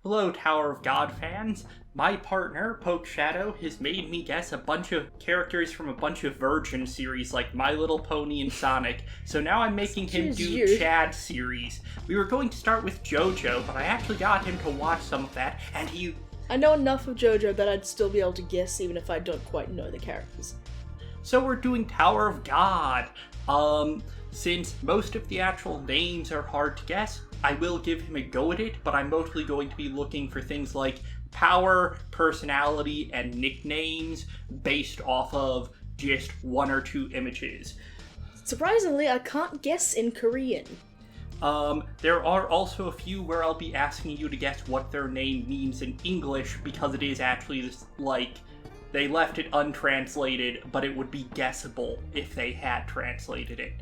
Hello, Tower of God fans. My partner, Pokeshadow, has made me guess a bunch of characters from a bunch of Virgin series like My Little Pony and Sonic, so now I'm making him do Chad series. We were going to start with JoJo, but I actually got him to watch some of that, and he... I know enough of JoJo that I'd still be able to guess even if I don't quite know the characters. So we're doing Tower of God. Since most of the actual names are hard to guess, I will give him a go at it, but I'm mostly going to be looking for things like power, personality, and nicknames based off of just one or two images. Surprisingly, I can't guess in Korean. There are also a few where I'll be asking you to guess what their name means in English, because it is actually this, like, they left it untranslated, but it would be guessable if they had translated it.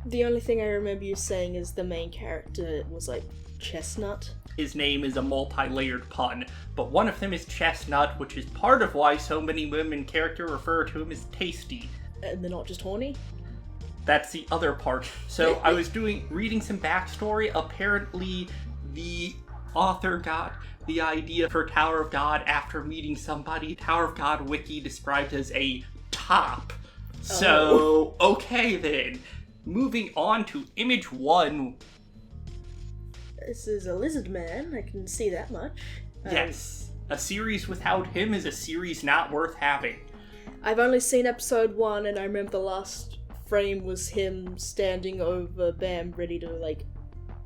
The only thing I remember you saying is the main character was like Chestnut. His name is a multi-layered pun, but one of them is Chestnut, which is part of why so many women characters refer to him as Tasty. And they're not just horny? That's the other part. So I was reading some backstory. Apparently, the author got the idea for Tower of God after meeting somebody Tower of God wiki described as a top. So, okay then. Moving on to image 1. This is a lizard man, I can see that much. Yes. A series without him is a series not worth having. I've only seen episode 1, and I remember the last frame was him standing over Bam, ready to, like,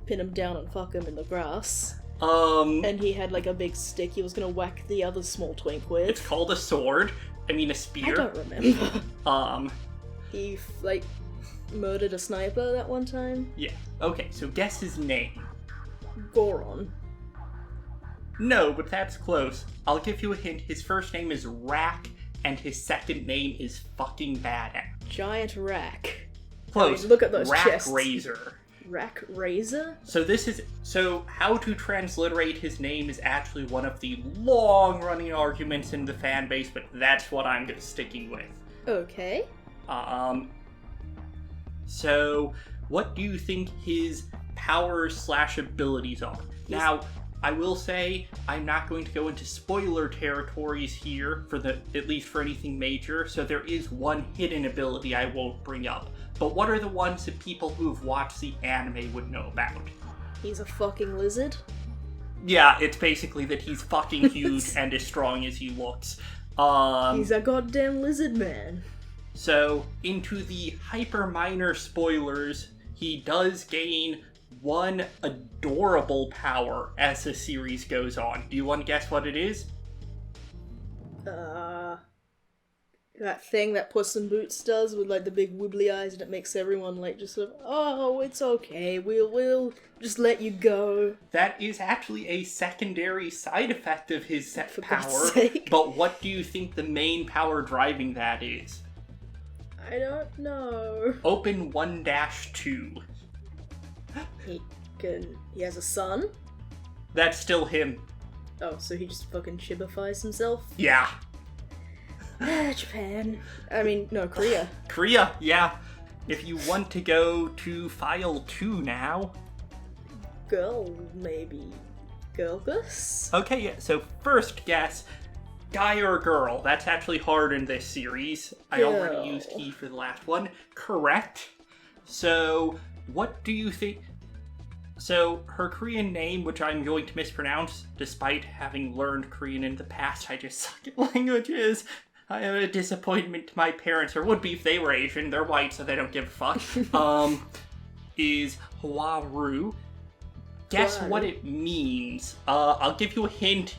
pin him down and fuck him in the grass. And he had, like, a big stick he was gonna whack the other small twink with. It's called a sword. I mean, a spear. I don't remember. He, like, murdered a sniper that one time? Yeah. Okay, so guess his name. Goron. No, but that's close. I'll give you a hint. His first name is Rack, and his second name is fucking badass. Giant Rack. Close. I mean, look at those Rack chests. Razor. Rack Razor? So how to transliterate his name is actually one of the long-running arguments in the fan base, but that's what I'm sticking with. Okay. So, what do you think his powers/abilities are? Now, I will say, I'm not going to go into spoiler territories here, at least for anything major, so there is one hidden ability I won't bring up. But what are the ones that people who've watched the anime would know about? He's a fucking lizard? Yeah, it's basically that he's fucking huge and as strong as he looks. He's a goddamn lizard man. So, into the hyper minor spoilers, he does gain one adorable power as the series goes on. Do you want to guess what it is? That thing that Puss in Boots does with, like, the big wibbly eyes, and it makes everyone, like, just sort of, oh, it's okay, we'll just let you go. That is actually a secondary side effect of his For power, God's sake. but what do you think the main power driving that is? I don't know. Open 1-2. He has a son? That's still him. Oh, so he just fucking chibifies himself? Yeah. Japan. I mean, no, Korea. Korea, yeah. If you want to go to file 2 now. Girl, maybe. Girlgus? Okay, yeah, so first guess, guy or girl? That's actually hard in this series. I already used he for the last one. Correct. So, what do you think? So, her Korean name, which I'm going to mispronounce, despite having learned Korean in the past, I just suck at languages. I am a disappointment to my parents, or would be if they were Asian. They're white, so they don't give a fuck. Is Hwaru. Guess what it means. I'll give you a hint.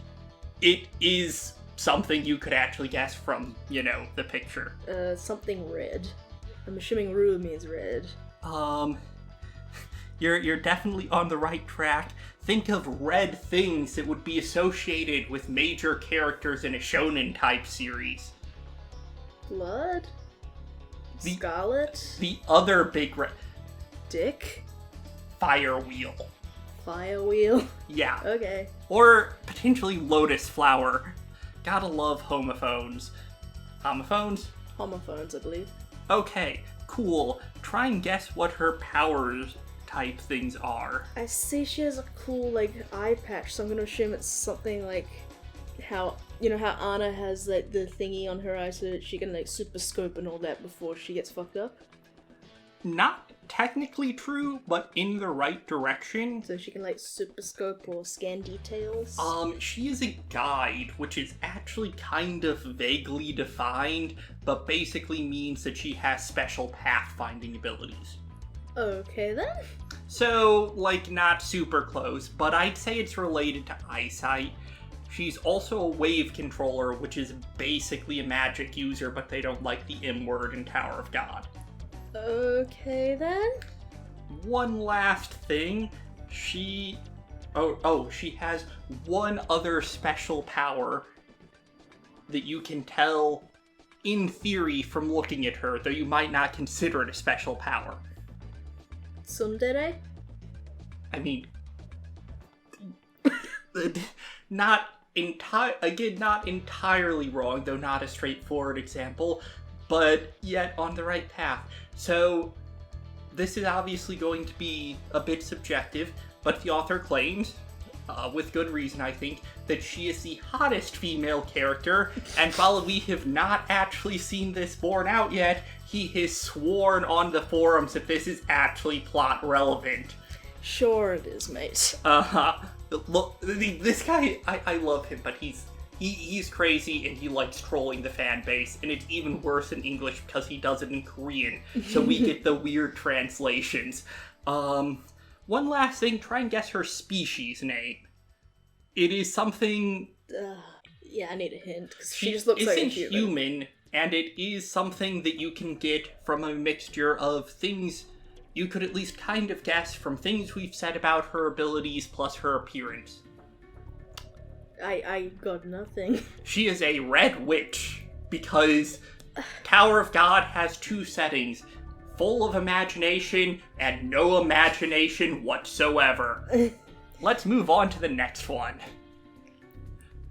It is something you could actually guess from, the picture. Something red. I'm assuming Ru means red. You're definitely on the right track. Think of red things that would be associated with major characters in a shonen-type series. Blood? Scarlet? The other big red... Dick? Fire wheel. Fire wheel? Yeah. Okay. Or potentially lotus flower. Gotta love homophones. Homophones? Homophones, I believe. Okay, cool. Try and guess what her powers type things are. I see she has a cool, like, eye patch, so I'm gonna assume it's something like how, you know, how Anna has, like, the thingy on her eye so that she can, like, super scope and all that before she gets fucked up. Not technically true, but in the right direction. So she can, like, super scope or scan details? She is a guide, which is actually kind of vaguely defined, but basically means that she has special pathfinding abilities. Okay, then. So, like, not super close, but I'd say it's related to eyesight. She's also a wave controller, which is basically a magic user, but they don't like the M word in Tower of God. Okay, then. One last thing. She has one other special power that you can tell, in theory, from looking at her, though you might not consider it a special power. Tsundere? I mean, not entirely wrong, though not a straightforward example, but yet on the right path. So, this is obviously going to be a bit subjective, but the author claims, with good reason I think, that she is the hottest female character, and while we have not actually seen this borne out yet, he has sworn on the forums that this is actually plot relevant. Sure it is, mate. Look, this guy, I love him, but he's crazy and he likes trolling the fan base, and it's even worse in English because he does it in Korean, so we get the weird translations. One last thing, try and guess her species name. It is something... yeah, I need a hint, because she just looks like a human, and it is something that you can get from a mixture of things you could at least kind of guess from things we've said about her abilities plus her appearance. I got nothing. She is a red witch, because Tower of God has two settings, full of imagination and no imagination whatsoever. Let's move on to the next one.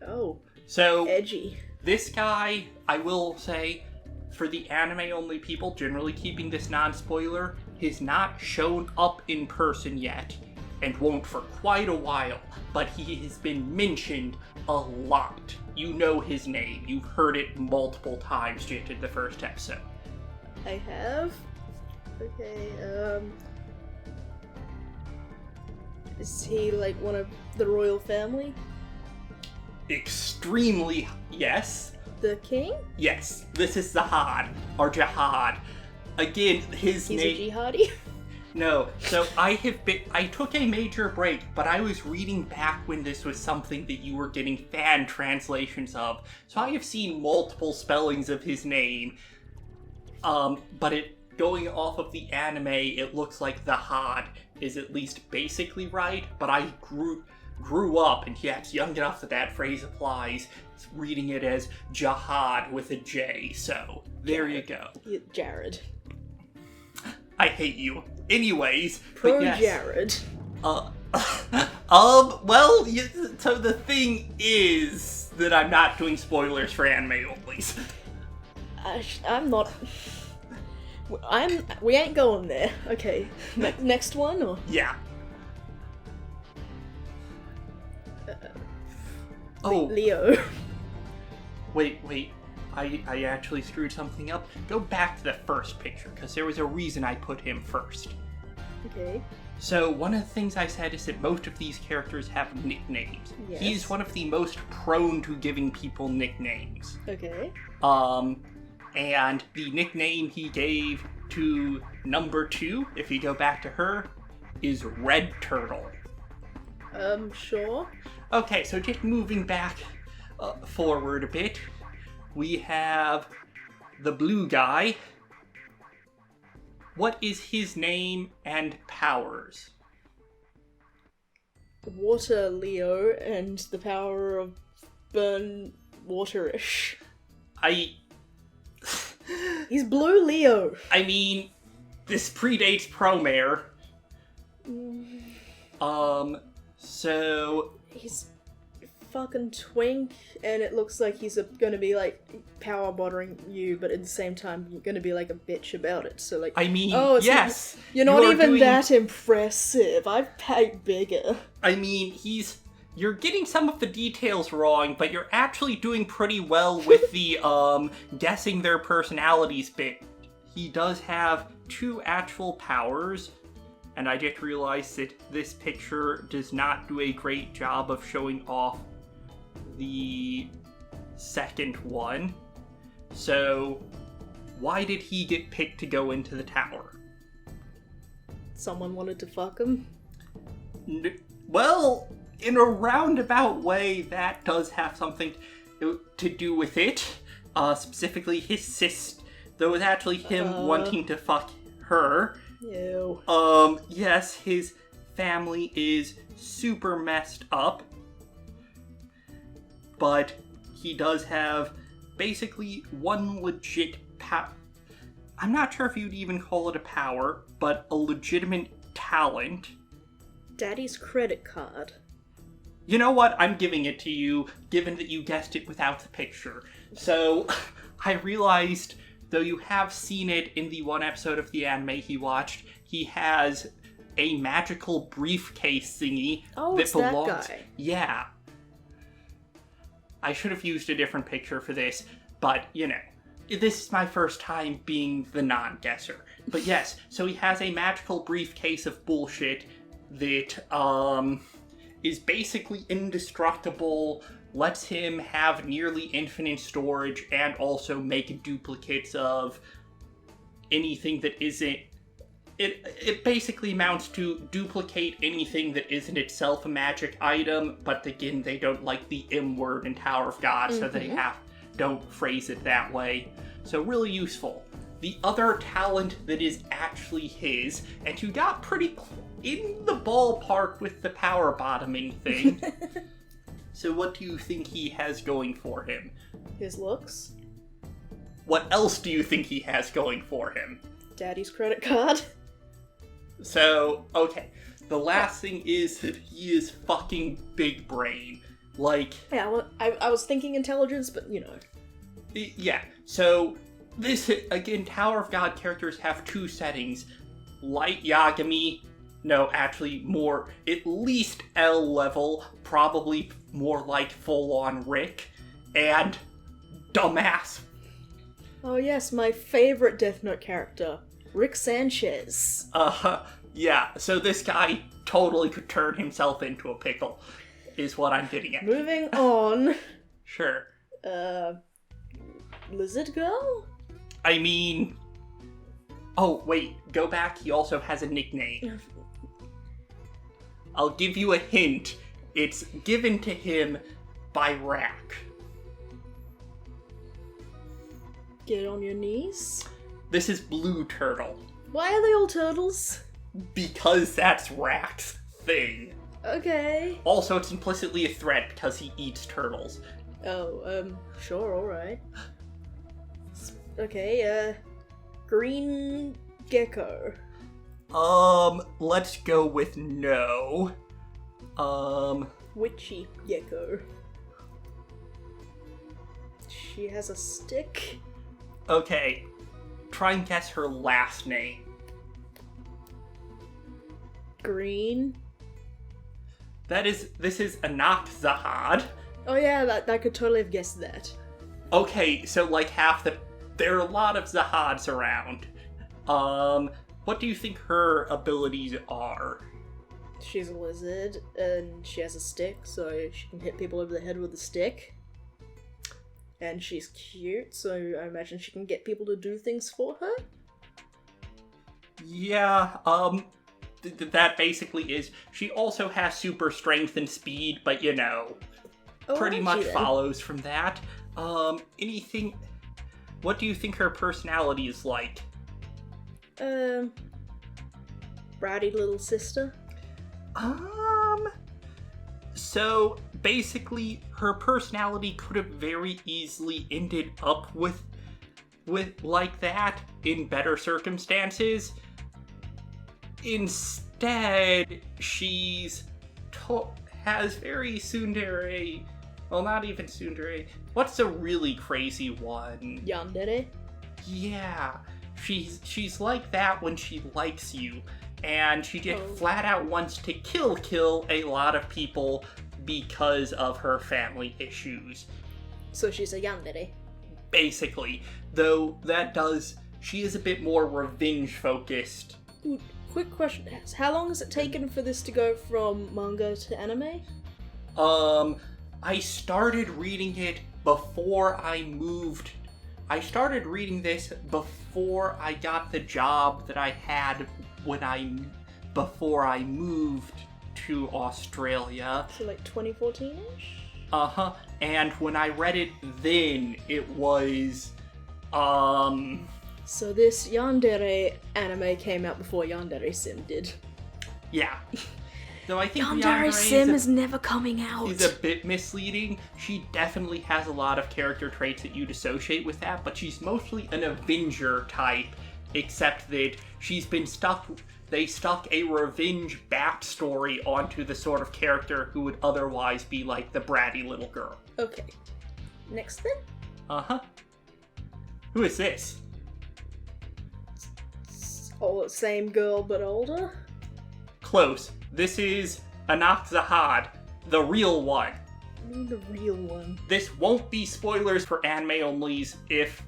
Oh, so edgy. This guy, I will say, for the anime-only people, generally keeping this non-spoiler, has not shown up in person yet, and won't for quite a while, but he has been mentioned a lot. You know his name. You've heard it multiple times just in the first episode. I have? Okay, is he, like, one of the royal family? Extremely, yes. The king? Yes, this is Zahad, or Jihad. Again, his name... He's a jihadi? No, so I took a major break, but I was reading back when this was something that you were getting fan translations of, so I have seen multiple spellings of his name, but going off of the anime, it looks like the Had is at least basically right, but I grew up, and yeah, it's young enough that phrase applies, reading it as Jihad with a J, so there you go. Jared. I hate you. Anyways, Pro yes. Jared. So the thing is that I'm not doing spoilers for anime onlys. I'm not... We ain't going there. Okay, next one, or? Yeah. Leo. Wait. I actually screwed something up. Go back to the first picture, because there was a reason I put him first. Okay. So, one of the things I said is that most of these characters have nicknames. Yes. He's one of the most prone to giving people nicknames. Okay. And the nickname he gave to number 2, if you go back to her, is Red Turtle. Sure. Okay, so just moving back forward a bit, we have the blue guy. What is his name and powers? Water Leo, and the power of burn waterish. He's blue Leo. I mean, this predates Promare. So... He's fucking twink, and it looks like he's gonna be, like, power bothering you, but at the same time, you're gonna be, like, a bitch about it. So, like, I mean, oh, yes! You're not even that impressive. I've paid bigger. I mean, you're getting some of the details wrong, but you're actually doing pretty well with the, guessing their personalities bit. He does have 2 actual powers, and I just realized that this picture does not do a great job of showing off the second one. So, why did he get picked to go into the tower? Someone wanted to fuck him? Well, in a roundabout way, that does have something to do with it. Specifically, his sister. Though it was actually him wanting to fuck her. Ew. Yes, his family is super messed up. But he does have basically one legit power. I'm not sure if you'd even call it a power, but a legitimate talent. Daddy's credit card. You know what? I'm giving it to you, given that you guessed it without the picture. So, I realized, though you have seen it in the one episode of the anime he watched, he has a magical briefcase thingy that belongs... that guy. Yeah. I should have used a different picture for this, but, you know, this is my first time being the non-guesser. But yes, so he has a magical briefcase of bullshit that, is basically indestructible, lets him have nearly infinite storage, and also make duplicates of anything that isn't... It basically amounts to duplicate anything that isn't itself a magic item, but again, they don't like the M word in Tower of God, so they don't phrase it that way. So really useful. The other talent that is actually his, and you got pretty in the ballpark with the power bottoming thing. So what do you think he has going for him? His looks. What else do you think he has going for him? Daddy's credit card. So, okay. The last thing is that he is fucking big brain. Like... Yeah, I was thinking intelligence, but, you know. Yeah, so... This, again, Tower of God characters have 2 settings. Light Yagami, no, actually more, at least L level, probably more like full-on Rick, and dumbass. Oh yes, my favorite Death Note character, Rick Sanchez. Yeah, so this guy totally could turn himself into a pickle, is what I'm getting at. Moving on. Sure. Lizard Girl? I mean... Oh, wait, go back, he also has a nickname. I'll give you a hint. It's given to him by Rack. Get on your knees? This is Blue Turtle. Why are they all turtles? Because that's Rack's thing. Okay. Also, it's implicitly a threat because he eats turtles. Oh, sure, alright. Okay, Green Gecko. Let's go with no. Witchy Gecko. She has a stick? Okay, try and guess her last name. Green? This is Anak Zahad. Oh yeah, that could totally have guessed that. Okay, so like there are a lot of Zahads around. What do you think her abilities are? She's a lizard, and she has a stick, so she can hit people over the head with a stick. And she's cute, so I imagine she can get people to do things for her? Yeah, that basically is... She also has super strength and speed, but you know, pretty much follows from that. Anything... What do you think her personality is like? Bratty little sister? So, basically, her personality could have very easily ended up with like that in better circumstances. Instead, has very tsundere Well, not even tsundere. What's a really crazy one? Yandere? Yeah. She's like that when she likes you. And she just flat out wants to kill a lot of people because of her family issues. So she's a yandere. Basically. Though she is a bit more revenge focused. Ooh, quick question. How long has it taken for this to go from manga to anime? I started reading it before I moved. I started reading this before I got the job that I had before I moved to Australia. So like 2014-ish? Uh-huh. And when I read it then, it was, So this yandere anime came out before Yandere Sim did. Yeah. Though I think Yandere Sim is never coming out. She's a bit misleading. She definitely has a lot of character traits that you'd associate with that, but she's mostly an Avenger type, except that they stuck a revenge backstory onto the sort of character who would otherwise be like the bratty little girl. Okay. Next then? Uh-huh. Who is this? Oh, same girl but older? Close. This is Anak Zahad, the real one. I mean the real one. This won't be spoilers for anime onlys if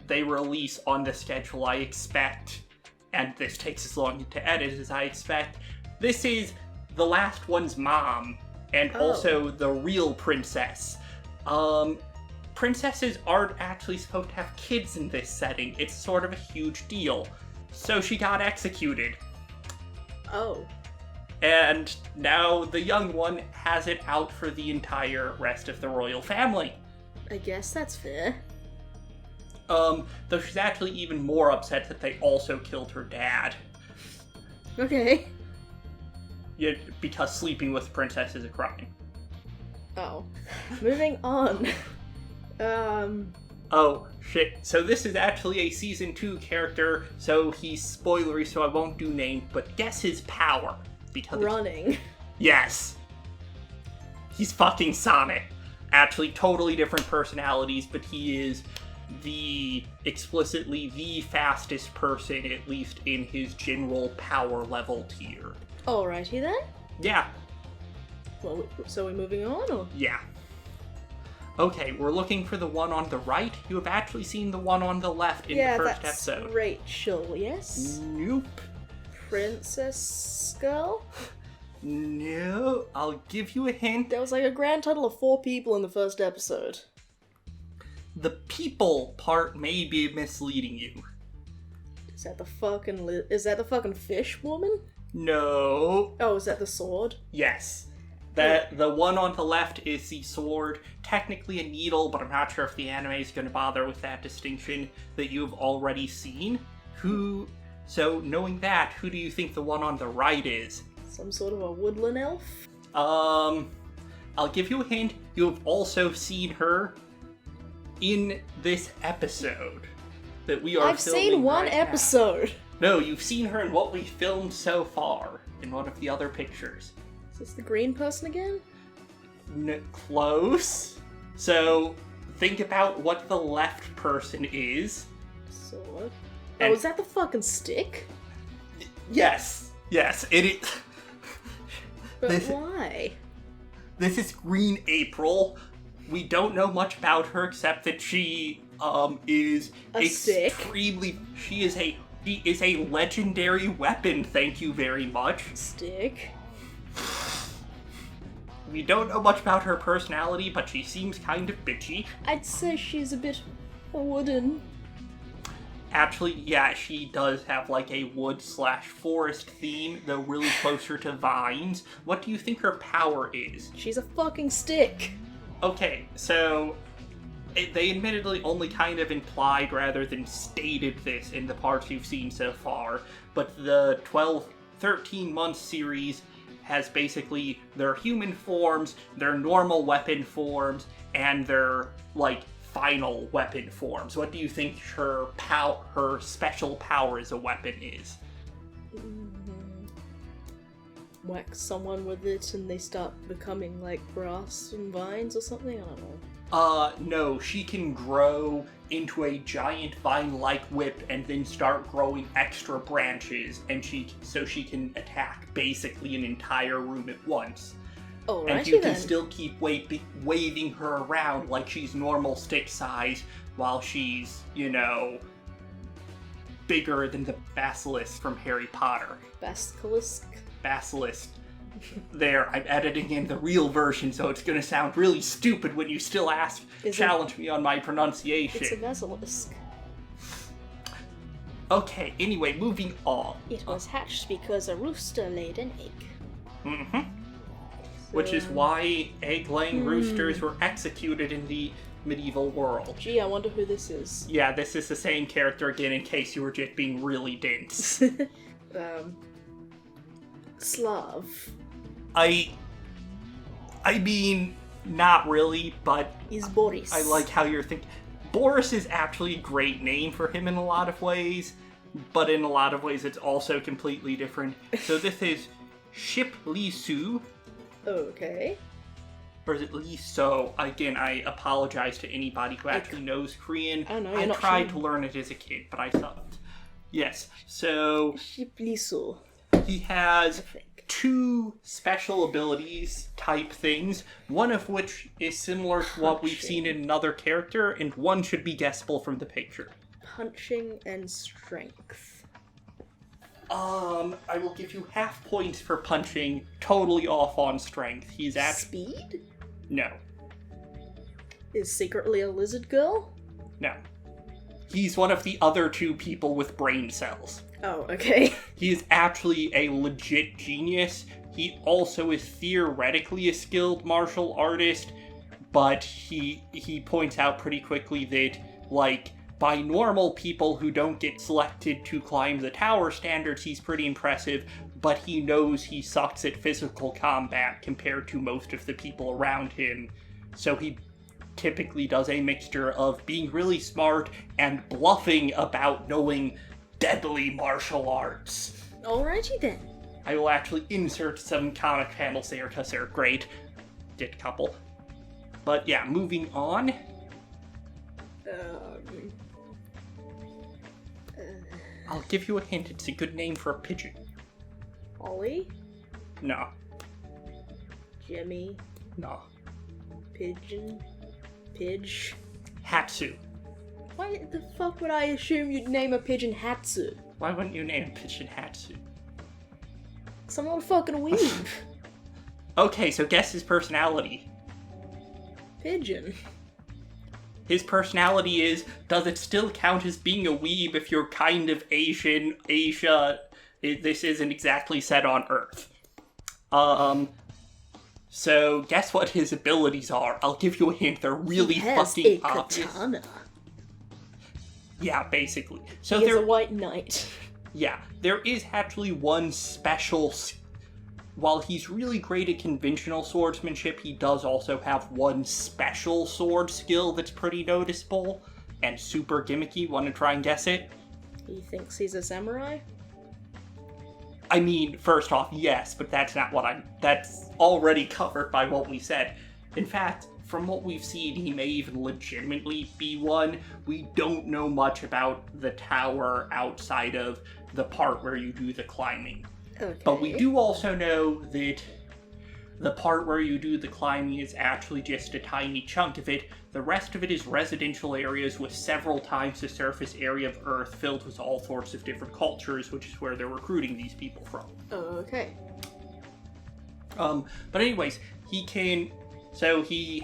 they release on the schedule I expect, and this takes as long to edit as I expect. This is the last one's mom, and also the real princess. Princesses aren't actually supposed to have kids in this setting. It's sort of a huge deal. So she got executed. Oh. And now the young one has it out for the entire rest of the royal family. I guess that's fair. Though she's actually even more upset that they also killed her dad. Okay. Yeah, because sleeping with princess is a crime. Oh. Moving on. Oh, shit. So this is actually a Season 2 character, so he's spoilery, so I won't do name, but guess his power. Because running. Yes. He's fucking Sonic. Actually, totally different personalities, but he is explicitly the fastest person, at least in his general power level tier. Alrighty then. Yeah. Well, so we're moving on, or? Yeah. Okay, we're looking for the one on the right. You have actually seen the one on the left in the first episode. Yeah, Rachel, yes? Nope. Princess girl? No, I'll give you a hint. There was like a grand total of 4 people in the first episode. The people part may be misleading you. Is that the fucking fish woman? No. Oh, is that the sword? Yes. The one on the left is the sword, technically a needle, but I'm not sure if the anime is going to bother with that distinction that you've already seen. So knowing that, who do you think the one on the right is? Some sort of a woodland elf? I'll give you a hint. You've also seen her in this episode that we are I've seen one right episode. Now. No, you've seen her in what we filmed so far, in one of the other pictures. Is this the green person again? Close. So, think about what the left person is. Sword. Oh, is that the fucking stick? Yes, it is. But why? This is Green April. We don't know much about her except that she is extremely. She is a legendary weapon. Thank you very much. Stick. We don't know much about her personality, but she seems kind of bitchy. I'd say she's a bit wooden. Actually, yeah, she does have like a wood/forest theme, though really closer to vines. What do you think her power is? She's a fucking stick.13 so they admittedly only kind of implied rather than stated this in the parts you've seen so far, but the 13-month series has basically their human forms, their normal weapon forms, and their, final weapon forms. What do you think her special power as a weapon is? whack someone with it and they start becoming like grass and vines or something? I don't know. No, she can grow into a giant vine-like whip and then start growing extra branches, and she can attack basically an entire room at once. Alrighty and you then. can still keep waving her around like she's normal stick size while she's, bigger than the basilisk from Harry Potter. Basilisk? Basilisk. There, I'm editing in the real version, so it's gonna sound really stupid when you still challenge me on my pronunciation. It's a basilisk. Okay, anyway, moving on. It was hatched because a rooster laid an egg. Mm-hmm. Which is why egg-laying roosters were executed in the medieval world. Gee, I wonder who this is. Yeah, this is the same character again in case you were just being really dense. Slav. I mean, not really, but... Is Boris. I like how you're thinking. Boris is actually a great name for him in a lot of ways, but in a lot of ways it's also completely different. So this is Ship Lisu. Okay. Or is it Liso? Again, I apologize to anybody who actually knows Korean. I tried to learn it as a kid, but I sucked. Yes, so... Ship Lisu. He has 2 special abilities type things, one of which is similar to what we've seen in another character, and one should be guessable from the picture. Punching and strength. I will give you half points for punching, totally off on strength. He's Speed? No. Is secretly a lizard girl? No. He's one of the other 2 people with brain cells. Oh, okay. He is actually a legit genius. He also is theoretically a skilled martial artist, but he points out pretty quickly that, by normal people who don't get selected to climb the tower standards, he's pretty impressive, but he knows he sucks at physical combat compared to most of the people around him, so he typically does a mixture of being really smart and bluffing about knowing deadly martial arts. Alrighty then. I will actually insert some comic panels there because they're great. Did a couple. But yeah, moving on. I'll give you a hint. It's a good name for a pigeon. Ollie? No. Jimmy? No. Pigeon? Pidge? Hatsu. Why the fuck would I assume you'd name a pigeon Hatsu? Why wouldn't you name a pigeon Hatsu? Because I'm not a fucking weeb. Okay, so guess his personality. Pigeon. His personality is, does it still count as being a weeb if you're kind of Asian? Asia, this isn't exactly set on Earth. So guess what his abilities are. I'll give you a hint, they're really fucking obvious. Katana. Yeah, basically. So he is a white knight. Yeah, there is actually one special... While he's really great at conventional swordsmanship, he does also have one special sword skill that's pretty noticeable and super gimmicky. Want to try and guess it? He thinks he's a samurai? I mean, first off, yes, but that's not what that's already covered by what we said. In fact, from what we've seen, he may even legitimately be one. We don't know much about the tower outside of the part where you do the climbing. Okay. But we do also know that the part where you do the climbing is actually just a tiny chunk of it. The rest of it is residential areas with several times the surface area of Earth filled with all sorts of different cultures, which is where they're recruiting these people from. Okay. But anyways, he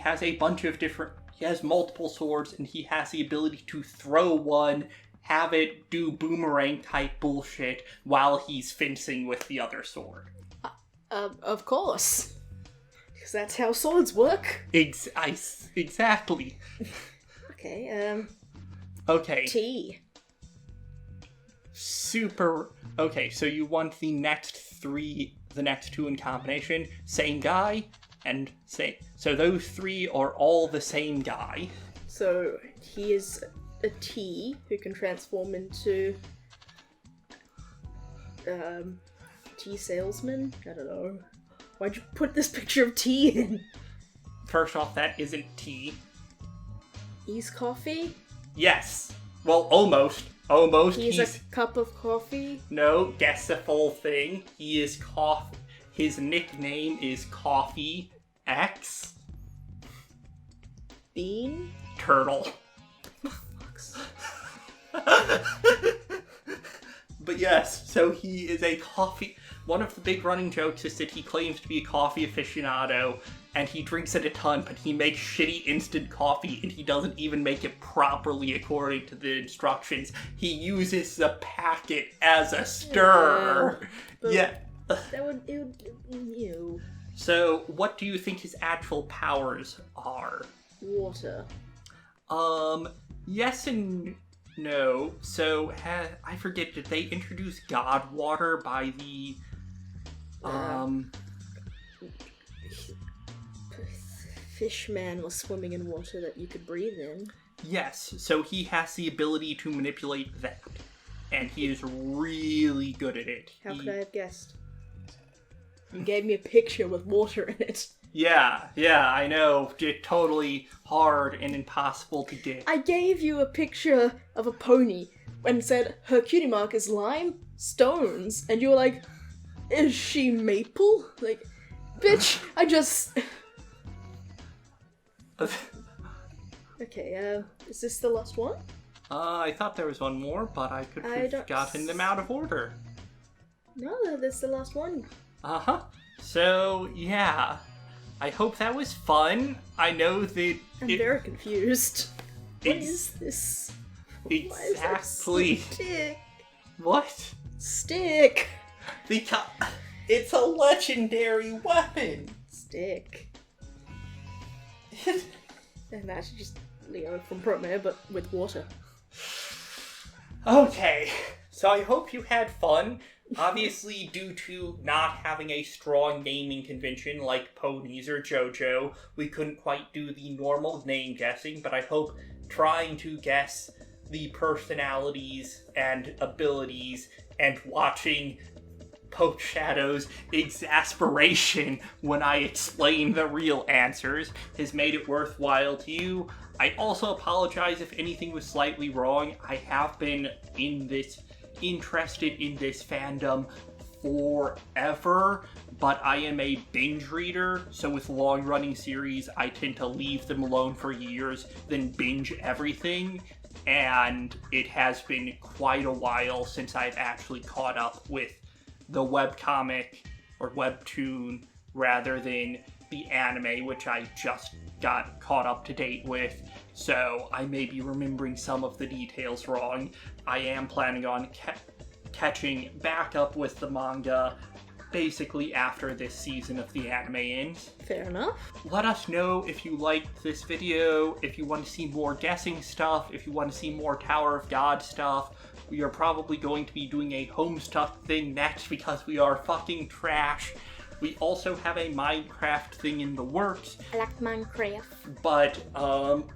has a bunch of he has multiple swords, and he has the ability to throw one, have it do boomerang type bullshit while he's fencing with the other sword. Of course. Because that's how swords work. Exactly. Okay, Okay. T. Super. Okay, so you want the next two in combination. Same guy, and same. So those 3 are all the same guy. So he is a T who can transform into tea salesman? I don't know. Why'd you put this picture of tea in? First off, that isn't tea. He's coffee? Yes. Well, almost. Almost. He's a cup of coffee? No, guess the full thing. He is coffee. His nickname is Coffee X. Bean? Turtle. But yes, so he is a coffee... One of the big running jokes is that he claims to be a coffee aficionado, and he drinks it a ton, but he makes shitty instant coffee, and he doesn't even make it properly according to the instructions. He uses the packet as a stirrer. Yeah. That would... Ew. So, what do you think his actual powers are? Water. Yes and no. So, I forget, did they introduce God Water by the... Fishman was swimming in water that you could breathe in. Yes, so he has the ability to manipulate that. And he is really good at it. How could I have guessed? You gave me a picture with water in it. Yeah, I know. It's totally hard and impossible to get. I gave you a picture of a pony and said her cutie mark is lime, stones, and you were like, is she maple? Like, bitch, I just... Okay, is this the last one? I thought there was one more, but I could have gotten them out of order. No, that's the last one. Uh-huh. So, yeah. I hope that was fun. I know that... I'm very confused. What is this? Exactly. Stick. What? Stick. It's a legendary weapon. Stick. And that's just Leo from Protmare, but with water. Okay. So I hope you had fun. Obviously, due to not having a strong naming convention like Ponies or JoJo, we couldn't quite do the normal name guessing, but I hope trying to guess the personalities and abilities and watching Pokeshadow's exasperation when I explain the real answers has made it worthwhile to you. I also apologize if anything was slightly wrong. I have been interested in this fandom forever, but I am a binge reader, so with long-running series, I tend to leave them alone for years, then binge everything, and it has been quite a while since I've actually caught up with the webcomic, or webtoon, rather than the anime, which I just got caught up to date with, so I may be remembering some of the details wrong. I am planning on catching back up with the manga basically after this season of the anime ends. Fair enough. Let us know if you liked this video, if you want to see more guessing stuff, if you want to see more Tower of God stuff. We are probably going to be doing a Homestuck thing next because we are fucking trash. We also have a Minecraft thing in the works. I like Minecraft. But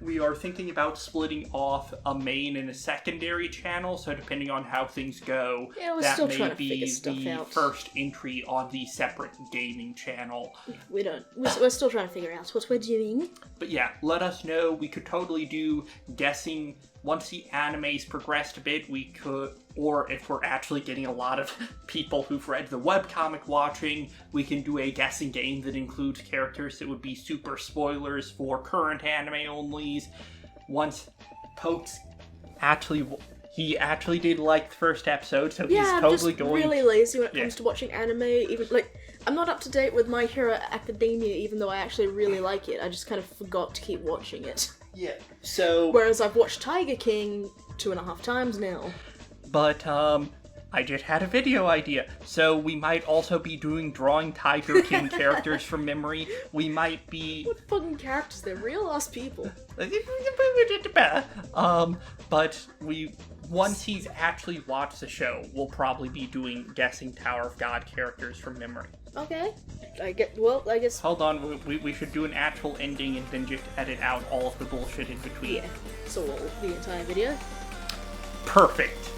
we are thinking about splitting off a main and a secondary channel, so depending on how things go, that may be the first entry on the separate gaming channel. We're still trying to figure out what we're doing. But yeah, let us know. We could totally do guessing. Once the animes progressed a bit, we could, or if we're actually getting a lot of people who've read the webcomic watching, we can do a guessing game that includes characters that would be super spoilers for current anime onlys. Once Pokes he actually did like the first episode, so he's totally going. Yeah, I'm just really lazy when it comes to watching anime. Even I'm not up to date with My Hero Academia, even though I actually really like it. I just kind of forgot to keep watching it. Yeah, so... Whereas I've watched TigerKing 2.5 times now. But, I just had a video idea. So we might also be drawing TigerKing characters from memory. We might be... What fucking characters? They're real-ass people. But once he's actually watched the show, we'll probably be doing guessing Tower of God characters from memory. Okay. I guess... Hold on, we should do an actual ending and then just edit out all of the bullshit in between. Yeah. So the entire video? Perfect.